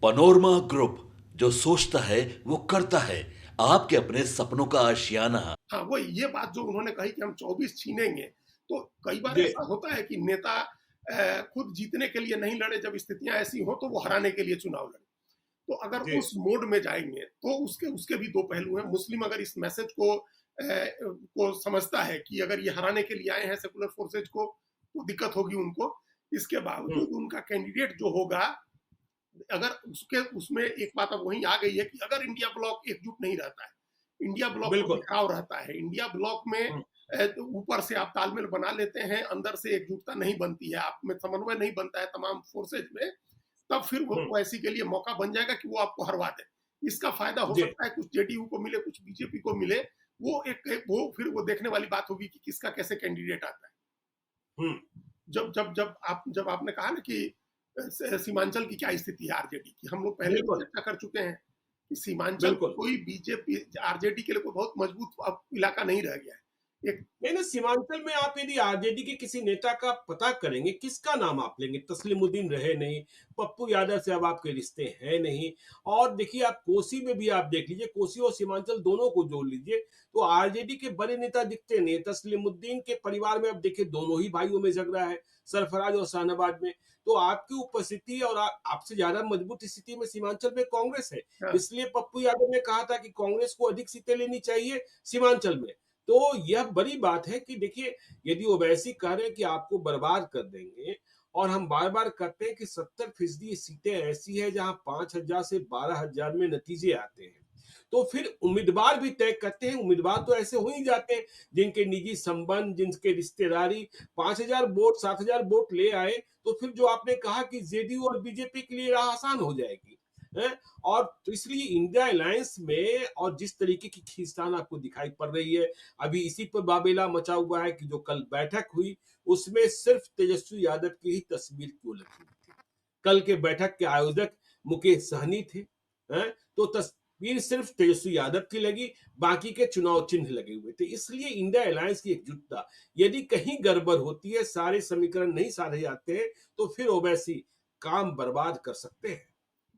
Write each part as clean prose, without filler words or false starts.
Panorama group, जो सोचता है वो करता है। आपके अपने सपनों का आशियाना। हाँ, वो ये बात जो उन्होंने कही कि हम 24 छीनेंगे, तो कई बार जी, ऐसा होता है कि नेता खुद जीतने के लिए नहीं लड़े, जब स्थितियाँ ऐसी हों तो वो हराने के लिए चुनाव लड़े। तो अगर जी। उस मोड में जाएँगे, तो उसके उसके भी 2 पहलू हैं। मुस्लिम अगर इस मैसेज को समझता है कि अगर ये हराने के लिए आए हैं सेकुलर फोर्सेज को, तो दिक्कत होगी उनको। इसके हुँ, बावजूद उनका कैंडिडेट जो होगा, अगर उसके उसमें एक बात अब वहीं आ गई है कि अगर इंडिया ब्लॉक एकजुट नहीं रहता है, इंडिया ब्लॉक को बिल्कुल। बिखराव रहता है, इंडिया ब्लॉक में हुँ, तो ऊपर से आप तालमेल बना लेते हैं, अंदर से एकजुटता नहीं बनती है, आप में समन्वय नहीं बनता है तमाम फोर्सेज में, तब फिर वो हुँ, ओवैसी के लिए मौका बन जाएगा कि वो आपको हरवा दे। इसका फायदा हो जी, सकता है कुछ जेडीयू को मिले, कुछ बीजेपी को मिले। वो फिर वो देखने वाली बात होगी कि किसका कैसे कैंडिडेट आता है। हुँ, जब आपने कहा ना कि सीमांचल की क्या स्थिति है आरजेडी की, हम लोग पहले भी बिल्कुल, चर्चा कर चुके हैं कि सीमांचल बिल्कुल। कोई बीजेपी आरजेडी के लिए कोई बहुत मजबूत अब इलाका नहीं रह गया है। एक नहीं ना, सीमांचल में आप यदि आरजेडी के किसी नेता का पता करेंगे, किसका नाम आप लेंगे? तस्लीमुद्दीन रहे नहीं, पप्पू यादव से अब आपके रिश्ते हैं नहीं। और देखिए, आप कोसी में भी आप देख लीजिए, कोसी और सीमांचल दोनों को जोड़ लीजिए, तो आरजेडी के बड़े नेता दिखते नहीं। तस्लीमुद्दीन के परिवार में अब देखिए दोनों ही भाइयों में झगड़ा है, सरफराज और शाहनवाज में। तो आपकी उपस्थिति और आपसे ज्यादा मजबूत स्थिति में सीमांचल में कांग्रेस है। हाँ, इसलिए पप्पू यादव ने कहा था कि कांग्रेस को अधिक सीटें लेनी चाहिए सीमांचल में। तो यह बड़ी बात है कि देखिए, यदि ओवैसी कह रहे हैं कि आपको बर्बाद कर देंगे, और हम बार-बार कहते हैं कि 70% सीटें ऐसी हैं जहां 5,000 से 12,000 में नतीजे आते हैं। तो फिर उम्मीदवार भी तय करते हैं, उम्मीदवार तो ऐसे हो ही जाते हैं जिनके निजी संबंध, जिनके रिश्तेदारी 5,000 वोट, 7,000 वोट ले आए, तो फिर जो आपने कहा कि जेडीयू और बीजेपी के लिए राह आसान हो जाएगी। हैं? और तो इसलिए इंडिया अलायंस में और जिस तरीके की खींचतान आपको दिखाई पड़ रही है, अभी इसी पर बाबेला मचा हुआ है कि जो कल बैठक हुई, उसमें सिर्फ तेजस्वी यादव की ही तस्वीर क्यों लगी हुई थी। कल के बैठक के आयोजक मुकेश सहनी थे, हैं? तो तस्वीर सिर्फ तेजस्वी यादव की लगी, बाकी के चुनाव चिन्ह लगे हुए थे। इसलिए इंडिया अलायंस की एकजुटता, यदि कहीं गड़बड़ होती है, सारे समीकरण नहीं साधे जाते हैं, तो फिर ओवैसी काम बर्बाद कर सकते हैं।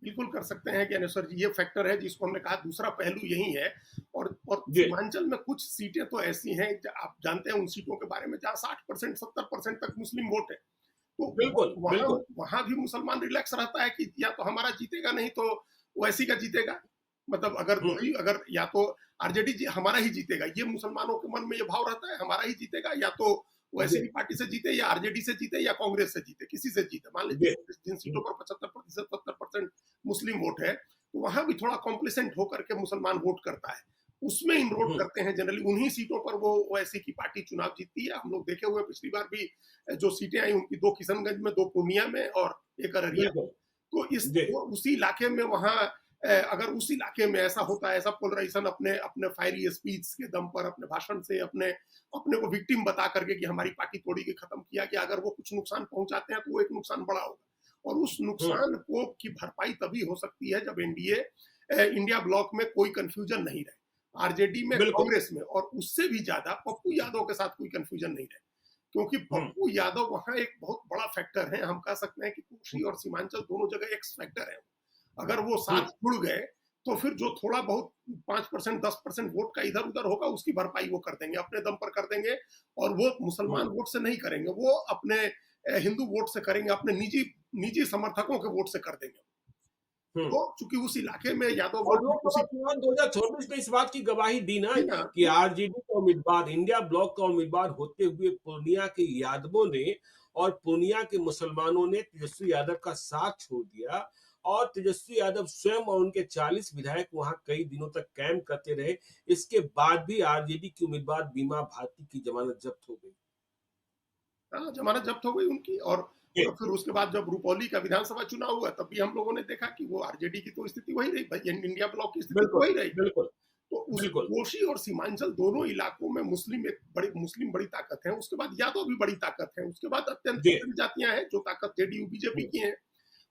बिल्कुल कर सकते हैं ज्ञानेश्वर जी, ये फैक्टर है जिसको हमने कहा, दूसरा पहलू यही है। और जी, सीमांचल में कुछ सीटें तो ऐसी हैं, आप जानते हैं उन सीटों के बारे में, जहाँ 60% 70% तक मुस्लिम वोट है। तो बिल्कुल, वहां बिल्कुल। वहां भी मुसलमान रिलैक्स रहता है कि या तो हमारा जीतेगा, नहीं तो ओवैसी का जीतेगा। मतलब अगर हुँ, अगर या तो आरजेडी हमारा ही जीतेगा, ये मुसलमानों के मन में ये भाव रहता है, हमारा ही जीतेगा, या तो जी, ओवैसी की पार्टी से जीते, या आरजेडी से जीते, या कांग्रेस से जीते, किसी से जीते। मान जी। लीजिए जिन सीटों हुँ, पर 75% 70% मुस्लिम वोट है, तो वहां भी थोड़ा कॉम्प्लिसेंट होकर के मुसलमान वोट करता है, उसमें इनरोड हुँ, करते हैं जनरली। उन्हीं सीटों पर वो ओवैसी की पार्टी चुनाव जीतती है। हम लोग देखे हुए, पिछली बार भी जो सीटें आई उनकी, 2 किशनगंज में, 2 पूर्णिया में और 1 अररिया में। बिल्कुल। तो जी, उसी इलाके में वहां, अगर उस इलाके में ऐसा होता है, ऐसा पोलराइजेशन, अपने अपने फायरी स्पीच के दम पर, अपने भाषण से, अपने अपने को विक्टिम बता करके कि हमारी पार्टी तोड़ी के खत्म किया, कि अगर वो कुछ नुकसान पहुंचाते हैं, तो वो एक नुकसान बड़ा होगा। और उस हुँ, नुकसान को की भरपाई तभी हो सकती है जब एनडीए, इंडिया ब्लॉक में कोई कंफ्यूजन नहीं रहे, आरजेडी में, बिल्कुल। कांग्रेस में, और उससे भी ज्यादा पप्पू यादव के साथ कोई कंफ्यूजन नहीं रहे। क्योंकि हुँ, पप्पू यादव वहां एक बहुत बड़ा फैक्टर है। हम कह सकते हैं कि हुँ, कोशी और सीमांचल दोनों जगह एक्स फैक्टर है। अगर वो हुँ, साथ जुड़ गए, तो फिर जो थोड़ा बहुत 5% 10% वोट का इधर उधर होगा, उसकी भरपाई वो कर देंगे, अपने दम पर कर देंगे। और वो हुँ, मुसलमान वोट से नहीं करेंगे, वो अपने हिंदू वोट से करेंगे, अपने निजी निजी समर्थकों के वोट से कर देंगे। हुँ। तो चूंकि उस इलाके में यादव और वोट भी लोकसभा उसी चुनाव 2024 में इस बात की गवाही दी ना थी ना कि कि आरजेडी का उम्मीदवार, इंडिया ब्लॉक का उम्मीदवार होते हुए पूर्णिया के यादवों ने और पूर्णिया के मुसलमानों ने तेजस्वी यादव का साथ छोड़ दिया, और तेजस्वी यादव स्वयं और उनके 40 विधायक वहां कई दिनों तक कैंप करते रहे। इसके बाद भी आरजेडी की उम्मीदवार बीमा भारती की जमानत जब्त हो गई। हाँ, जमानत जब्त हो गई उनकी। जी, और फिर उसके बाद जब रुपौली का विधानसभा चुनाव हुआ, तब भी हम लोगों ने देखा कि वो आरजेडी की तो स्थिति वही रही, भाई इंडिया ब्लॉक की स्थिति तो बिल्कुल, वही रही। बिल्कुल, तो उस बिल्कुल। कोशी और सीमांचल दोनों इलाकों में मुस्लिम बड़ी ताकत है, उसके बाद यादव भी बड़ी ताकत है, उसके बाद अत्यंत जी, जनजातियां हैं जो ताकत जेडीयू बीजेपी हुँ, की हैं।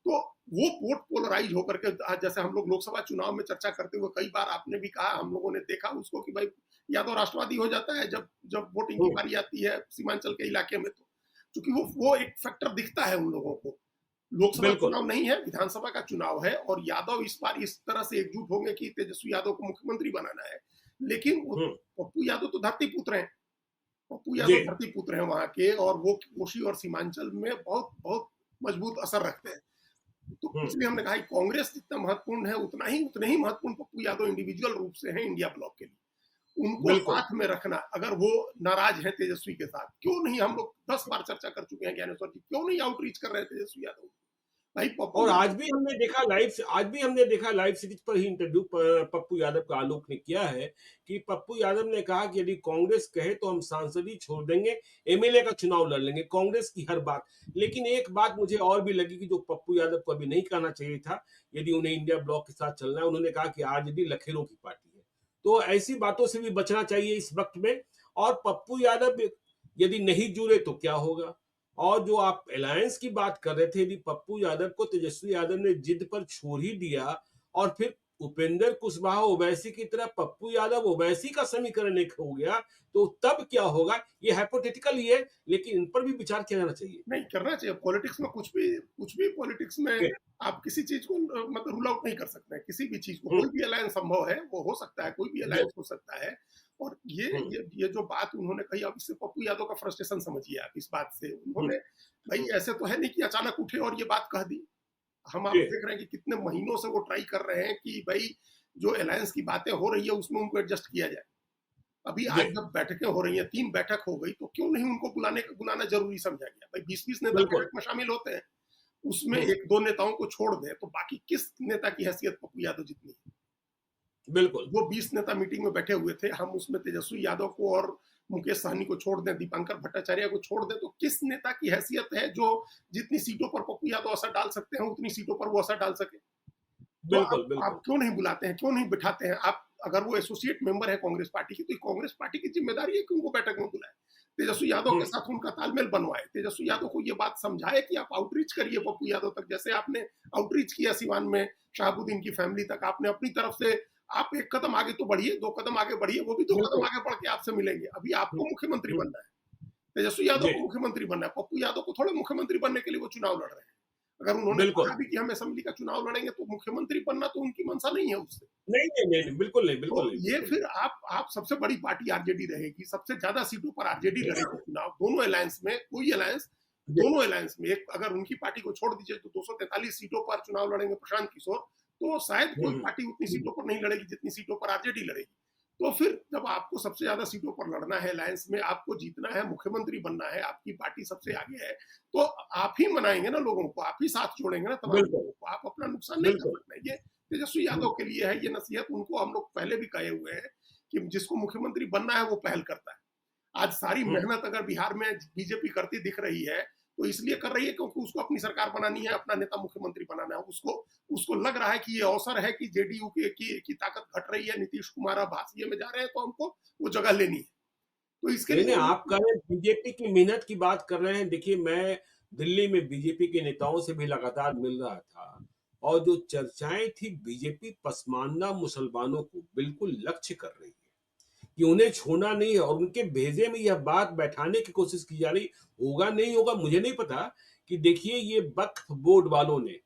तो वो वोट पोलराइज होकर के, आज जैसे हम लोग लोकसभा चुनाव में चर्चा करते हुए कई बार आपने भी कहा, हम लोगों ने देखा उसको कि भाई या तो राष्ट्रवादी हो जाता है जब जब वोटिंग की हुँ, बारी आती है सीमांचल के इलाके में। तो क्योंकि वो एक फैक्टर दिखता है उन लोगों को, लोकसभा बिल्कुल। चुनाव नहीं है, विधानसभा का चुनाव है और यादव इस बार इस तरह से एकजुट होंगे कि तेजस्वी यादव को मुख्यमंत्री बनाना है। लेकिन वो हुँ, पप्पू यादव तो धरती पुत्र हैं। पप्पू यादव जी। धरती पुत्र हैं वहाँ के और वो कोशी और सीमांचल में बहुत बहुत मजबूत असर रखते हैं। तो हुँ, इसलिए हमने कहा कि कांग्रेस जितना महत्वपूर्ण है उतने ही महत्वपूर्ण पप्पू यादव इंडिविजुअल रूप से हैं इंडिया ब्लॉक के लिए। उनको बिल्कुल। साथ में रखना, अगर वो नाराज हैं तेजस्वी के साथ, क्यों नहीं, हम लोग 10 बार चर्चा कर चुके हैं ज्ञानेश्वर जी, क्यों नहीं आउटरीच कर रहे हैं तेजस्वी यादव? भाई पप्पू और यादव आज भी हमने देखा लाइव सीरीज पर ही इंटरव्यू पप्पू यादव का आलोक ने किया है कि पप्पू यादव ने कहा कि यदि कांग्रेस कहे तो हम सांसद ही छोड़ देंगे, एमएलए का चुनाव लड़ लेंगे, कांग्रेस की हर बात। लेकिन एक बात मुझे और भी लगी कि जो पप्पू यादव को अभी नहीं कहना चाहिए था, यदि उन्हें इंडिया ब्लॉक के साथ चलना है, उन्होंने कहा कि आरजेडी लखेरों की पार्टी है। तो ऐसी बातों से भी बचना चाहिए इस वक्त में। और पप्पू यादव यदि नहीं जुड़े तो क्या होगा? और जो आप अलायंस की बात कर रहे थे, यदि पप्पू यादव को तेजस्वी यादव ने जिद पर छोड़ ही दिया और फिर उपेंद्र कुशवाहा ओवैसी की तरह पप्पू यादव ओवैसी का समीकरण एक हो गया, तो तब क्या होगा? ये हाइपोथेटिकल ही है, लेकिन इन पर भी विचार किया जाना चाहिए। नहीं करना चाहिए। पॉलिटिक्स में कुछ भी पॉलिटिक्स में जी। आप किसी चीज को मतलब रूल आउट नहीं कर सकते हैं। किसी भी चीज को, हुँ, कोई भी अलायंस संभव है, वो हो सकता है, कोई भी जी। अलायंस हो सकता है। और हुँ, ये जो बात उन्होंने कही, अब इससे पप्पू यादव का फ्रस्ट्रेशन समझिए आप इस बात से। हुँ, उन्होंने, भाई हुँ, ऐसे तो है नहीं कि अचानक उठे और ये बात कह दी। हम आप जी, देख रहे हैं कि कितने महीनों से वो ट्राई कर रहे हैं कि भाई जो अलायंस की बातें हो रही है उसमें उनको एडजस्ट किया जाए। अभी जी, आज जब बैठकें हो रही हैं, 3 बैठक हो गई, तो क्यों नहीं उनको बुलाना ज़रूरी समझा गया? भाई 20-20 नेता बिल्कुल। बैठक में शामिल होते हैं, उसमें हुँ, 1-2 नेताओं को छोड़ दें, तो बाकी किस नेता की हैसियत पप्पू यादव जितनी है? बिल्कुल। वो 20 नेता मीटिंग में बैठे हुए थे, हम उसमें तेजस्वी यादव को और मुकेश सहनी को छोड़ दें, दीपांकर भट्टाचार्य को छोड़ दें, तो किस नेता की हैसियत है जो जितनी सीटों पर पप्पू यादव असर डाल सकते हैं, उतनी सीटों पर वो असर डाल सके? तो बिल्कुल, आप बिल्कुल। क्यों नहीं बुलाते हैं, क्यों नहीं बिठाते हैं? आप अगर वो एसोसिएट मेंबर है कांग्रेस पार्टी की, तो कांग्रेस पार्टी की जिम्मेदारी है कि उनको बैठक में बुलाए, तेजस्वी यादव हुँ, के साथ उनका तालमेल बनवाए, तेजस्वी यादव को ये बात समझाए कि आप आउटरीच करिए पप्पू यादव तक, जैसे आपने आउटरीच किया सिवान में शहाबुद्दीन की फैमिली तक। आपने अपनी तरफ से आप एक कदम आगे तो बढ़िए, 2 कदम आगे बढ़िए, वो भी 2 कदम बिल्कुल। आगे बढ़ के आपसे मिलेंगे। अभी हुँ, आपको मुख्यमंत्री हुँ, बनना है, तेजस्वी यादव जी, को मुख्यमंत्री बनना है, पप्पू यादव को थोड़े मुख्यमंत्री बनने के लिए वो चुनाव लड़ रहे हैं। अगर उन्होंने बिल्कुल। कहा भी कि हम असेंबली का चुनाव लड़ेंगे, तो मुख्यमंत्री बनना तो उनकी मंशा नहीं है उससे। नहीं, नहीं, नहीं, नहीं, बिल्कुल नहीं, तो बिल्कुल नहीं, ये बिल्कुल नहीं। फिर आप सबसे बड़ी पार्टी आरजेडी रहेगी, सबसे ज्यादा सीटों पर आरजेडी लड़ेगी चुनाव, दोनों अलायंस में, कोई अलायंस, जी, दोनों अलायंस में एक अगर उनकी पार्टी को छोड़ दीजिए तो 243 सीटों पर चुनाव लड़ेंगे प्रशांत किशोर, तो शायद हुँ, कोई हुँ, पार्टी उतनी हुँ, सीटों पर नहीं लड़ेगी जितनी सीटों पर आरजेडी लड़ेगी। तो फिर जब आपको सबसे ज्यादा सीटों पर लड़ना है अलायंस में, आपको जीतना है, मुख्यमंत्री बनना है, आपकी पार्टी सबसे आगे है, तो आप ही मनाएंगे ना लोगों को, आप ही साथ जोड़ेंगे ना तमाम बिल्कुल, लोगों को, आप अपना नुकसान नहीं कर बिल्कुल। सकते। ये तेजस्वी हुँ, यादव के लिए है, ये नसीहत उनको हम लोग पहले भी कहे हुए हैं कि जिसको मुख्यमंत्री बनना है वो पहल करता है। आज सारी हुँ, मेहनत अगर बिहार में बीजेपी करती दिख रही है, तो इसलिए कर रही है क्योंकि उसको अपनी सरकार बनानी है, अपना नेता मुख्यमंत्री बनाना है। उसको उसको लग रहा है कि ये अवसर है कि जेडीयू की ताकत घट रही है, नीतीश कुमार अब हाशिए में जा रहे हैं, तो हमको वो जगह लेनी है। तो इसके नहीं, लिए नहीं, वो आप कह रहे हैं बीजेपी की मेहनत की बात कर रहे हैं। देखिए, मैं दिल्ली में बीजेपी के नेताओं से भी लगातार मिल रहा था और जो चर्चाएँ थी बीजेपी पसमानदा मुसलमानों को बिल्कुल लक्ष्य कर रही है कि उन्हें छोड़ना नहीं है और उनके भेजे में यह बात बैठाने की कोशिश की जा रही। होगा, नहीं होगा, मुझे नहीं पता कि देखिए ये वक्फ बोर्ड वालों ने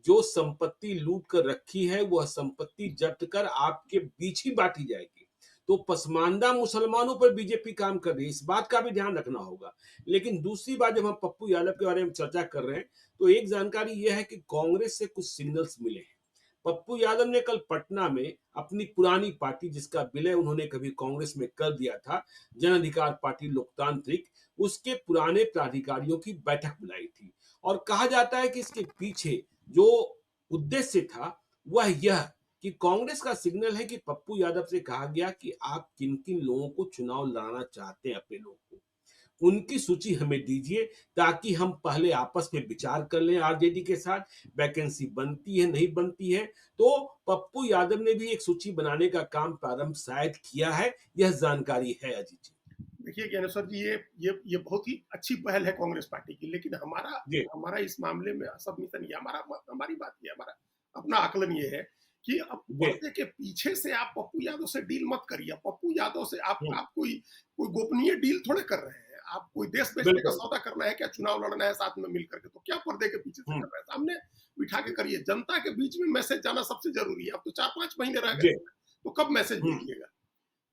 जो संपत्ति लूट कर रखी है, वह संपत्ति जब्त कर आपके बीच ही बाँटी जाएगी। तो पसमानदा मुसलमानों पर बीजेपी काम कर रही है, इस बात का भी ध्यान रखना होगा। लेकिन दूसरी बात, जब हम पप्पू यादव के बारे में चर्चा कर रहे हैं, तो एक जानकारी यह है कि कांग्रेस से कुछ सिग्नल्स मिले हैं। पप्पू यादव ने कल पटना में अपनी पुरानी पार्टी, जिसका विलय उन्होंने कभी कांग्रेस में कर दिया था, जन अधिकार पार्टी लोकतांत्रिक, उसके पुराने पदाधिकारियों की बैठक बुलाई थी और कहा जाता है कि इसके पीछे जो उद्देश्य था वह यह कि कांग्रेस का सिग्नल है कि पप्पू यादव से कहा गया कि आप किन किन लोगों को चुनाव लड़ाना चाहते हैं, अपने लोगों को उनकी सूची हमें दीजिए ताकि हम पहले आपस में विचार कर लें आरजेडी के साथ, वैकेंसी बनती है नहीं बनती है। तो पप्पू यादव ने भी एक सूची बनाने का काम प्रारंभ शायद किया है, यह जानकारी है अजीत जी। देखिए ज्ञानेश्वर जी, ये बहुत ही अच्छी पहल है कांग्रेस पार्टी की, लेकिन हमारा जी, हमारा इस मामले में सबमिशन ये हमारी बात ये, हमारा अपना आकलन ये है कि अब जी, पर्दे के पीछे से आप पप्पू यादव से डील मत करिए। पप्पू यादव से हुँ, आप कोई कोई गोपनीय डील थोड़े कर रहे हैं। आप कोई देश बेचने का बिल्कुल। सौदा करना है क्या, चुनाव लड़ना है साथ में मिलकर के, तो क्या पर्दे के पीछे से हुँ, कर रहे हैं, सामने बिठा के करिए। जनता के बीच में मैसेज जाना सबसे जरूरी है। अब तो 4-5 महीने रह जी, गए, तो कब मैसेज हुँ, भेजिएगा।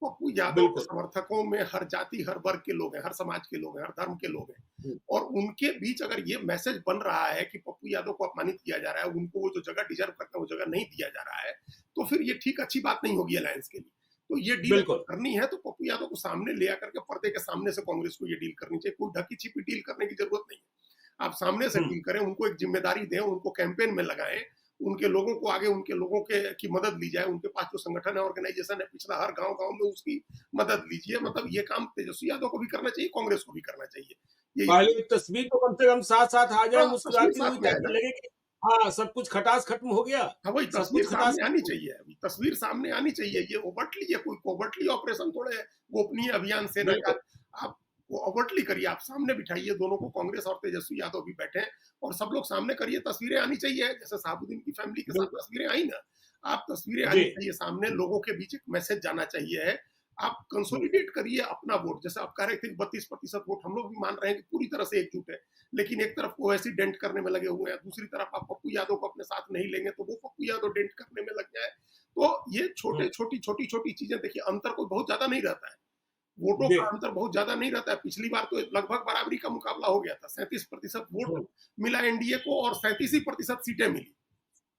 पप्पू यादव के बिल्कुल। समर्थकों में हर जाति, हर वर्ग के लोग हैं, हर समाज के लोग हैं, हर धर्म के लोग हैं, हुँ, और उनके बीच अगर ये मैसेज बन रहा है कि पप्पू यादव को अपमानित किया जा रहा है, उनको वो जो जगह डिजर्व करते हैं वो जगह नहीं दिया जा रहा है, तो फिर ये ठीक अच्छी बात नहीं होगी अलायंस के लिए। तो ये डील अगर बिल्कुल। करनी है तो पप्पू यादव को सामने ले आकर के पर्दे के सामने से कांग्रेस को ये डील करनी चाहिए। कोई ढकी छिपी डील करने की जरूरत नहीं है। आप सामने से हुँ, डील करें, उनको एक जिम्मेदारी दें, उनको कैंपेन में लगाएं, उनके लोगों को आगे, उनके लोगों के की मदद ली जाए। उनके पास जो संगठन है, ऑर्गेनाइजेशन है, पिछला हर गांव-गांव में उसकी मदद लीजिए। मतलब ये काम तेजस्वी यादव को भी करना चाहिए, कांग्रेस को भी करना चाहिए। पहले ये एक तस्वीर तो कम से कम साथ-साथ आ जाए, हाँ, तस्वीर मुस्कुराती हुई, साथ में है ताकि ना। लगे कि हाँ, सब कुछ खटास खत्म हो गया, हाँ, वही सब तस्वीर कुछ खटास सामने आनी खत्म हो चाहिए, अभी तस्वीर सामने आनी चाहिए। ये ओवरटली, ये कोई कोवर्टली ऑपरेशन थोड़े है, गोपनीय अभियान सेना का। बिल्कुल, आप वो ओवरटली करिए, आप सामने बिठाइए दोनों को, कांग्रेस और तेजस्वी यादव भी बैठे हैं, और सब लोग सामने करिए। तस्वीरें आनी चाहिए, जैसे शहाबुद्दीन की फैमिली के साथ बिल्कुल। तस्वीरें आई ना, आप तस्वीरें जी, आनी चाहिए सामने, लोगों के बीच एक मैसेज जाना चाहिए है। आप हुँ, कंसोलिडेट करिए अपना वोट, जैसे आप कह रहे थे 32% वोट, हम लोग भी मान रहे हैं कि पूरी तरह से एकजुट है, लेकिन एक तरफ ओवैसी डेंट करने में लगे हुए हैं, दूसरी तरफ आप पप्पू यादव को अपने साथ नहीं लेंगे तो वो पप्पू यादव डेंट करने में लग जाए। तो ये हुँ, छोटी-छोटी चीजें, देखिए अंतर कोई बहुत ज्यादा नहीं रहता है, वोटों जी, का अंतर बहुत ज्यादा नहीं रहता है। पिछली बार तो लगभग बराबरी का मुकाबला हो गया था, 37% वोट हुँ, मिला एनडीए को और 37% सीटें मिली।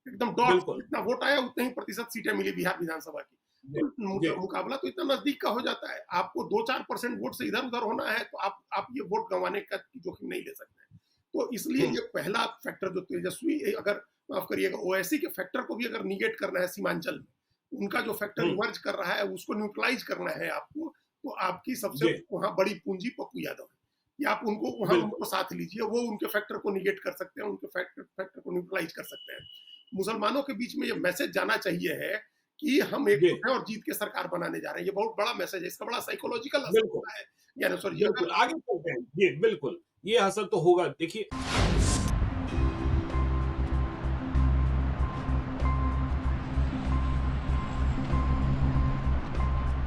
एकदम डॉट, बिल्कुल, जितना वोट आया उतने ही प्रतिशत सीटें मिली बिहार विधानसभा की। जी, जी, तो मुकाबला तो इतना नजदीक का हो जाता है। आपको 2-4% वोट से इधर उधर होना है तो आप ये वोट गंवाने का जोखिम नहीं ले सकते। तो इसलिए हुँ, ये पहला फैक्टर जो तेजस्वी, अगर माफ करिएगा, ओवैसी के फैक्टर को भी अगर निगेट करना है सीमांचल में, उनका जो फैक्टर हुँ, इमर्ज कर रहा है उसको न्यूट्रलाइज करना है आपको, तो आपकी सबसे जी, वहां बड़ी पूंजी पप्पू यादव है। या आप उनको वहां, बिल्कुल, उनको साथ लीजिए, वो उनके फैक्टर को निगेट कर सकते हैं, उनके फैक्टर को न्यूट्रलाइज कर सकते हैं। मुसलमानों के बीच में ये मैसेज जाना चाहिए है कि हम जी, एकजुट हैं और जीत के सरकार बनाने जा रहे हैं। ये बहुत बड़ा मैसेज है, इसका बड़ा साइकोलॉजिकल असर बिल्कुल, होता है ज्ञानेश्वर जी। बिल्कुल, अगर आगे चलते हैं। जी, बिल्कुल, ये असर तो होगा। देखिए